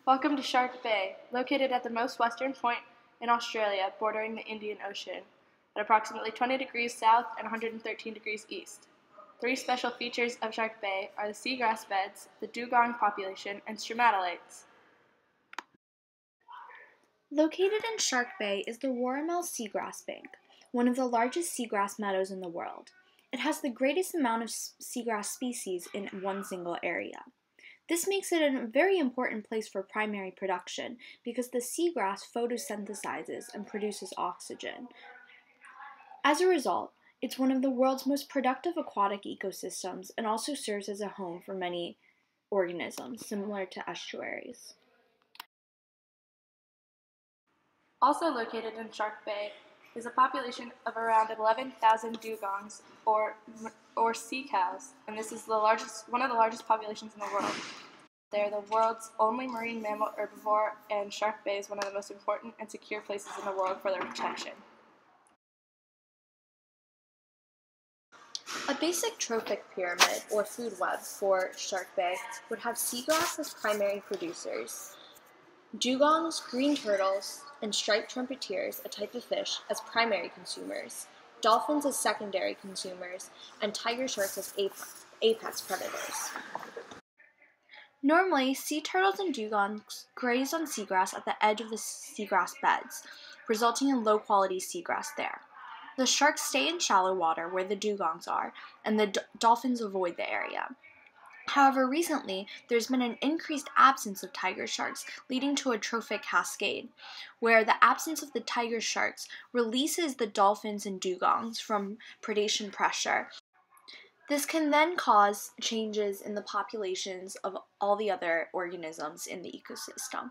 Welcome to Shark Bay, located at the most western point in Australia, bordering the Indian Ocean, at approximately 20 degrees south and 113 degrees east. Three special features of Shark Bay are the seagrass beds, the dugong population, and stromatolites. Located in Shark Bay is the Warramel Seagrass Bank, one of the largest seagrass meadows in the world. It has the greatest amount of seagrass species in one single area. This makes it a very important place for primary production because the seagrass photosynthesizes and produces oxygen. As a result, it's one of the world's most productive aquatic ecosystems and also serves as a home for many organisms, similar to estuaries. Also located in Shark Bay is a population of around 11,000 dugongs, or sea cows, and this is one of the largest populations in the world. They are the world's only marine mammal herbivore, and Shark Bay is one of the most important and secure places in the world for their protection. A basic trophic pyramid, or food web, for Shark Bay would have seagrass as primary producers, dugongs, green turtles, and striped trumpeters, a type of fish, as primary consumers, dolphins as secondary consumers, and tiger sharks as apex predators. Normally, sea turtles and dugongs graze on seagrass at the edge of the seagrass beds, resulting in low-quality seagrass there. The sharks stay in shallow water where the dugongs are, and the dolphins avoid the area. However, recently, there's been an increased absence of tiger sharks, leading to a trophic cascade, where the absence of the tiger sharks releases the dolphins and dugongs from predation pressure. This can then cause changes in the populations of all the other organisms in the ecosystem.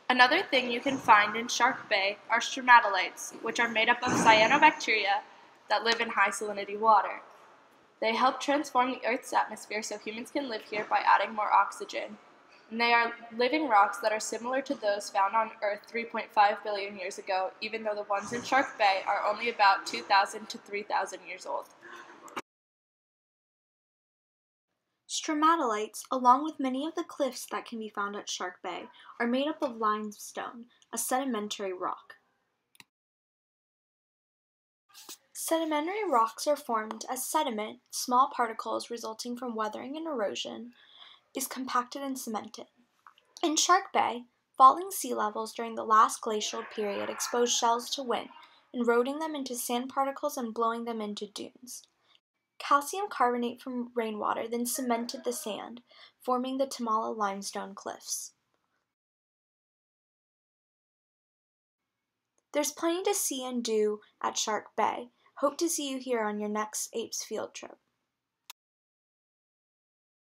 Another thing you can find in Shark Bay are stromatolites, which are made up of cyanobacteria that live in high salinity water. They help transform the Earth's atmosphere so humans can live here by adding more oxygen. And they are living rocks that are similar to those found on Earth 3.5 billion years ago, even though the ones in Shark Bay are only about 2,000 to 3,000 years old. Stromatolites, along with many of the cliffs that can be found at Shark Bay, are made up of limestone, a sedimentary rock. Sedimentary rocks are formed as sediment, small particles resulting from weathering and erosion, is compacted and cemented. In Shark Bay, falling sea levels during the last glacial period exposed shells to wind, eroding them into sand particles and blowing them into dunes. Calcium carbonate from rainwater then cemented the sand, forming the Tamala limestone cliffs. There's plenty to see and do at Shark Bay. Hope to see you here on your next APES field trip.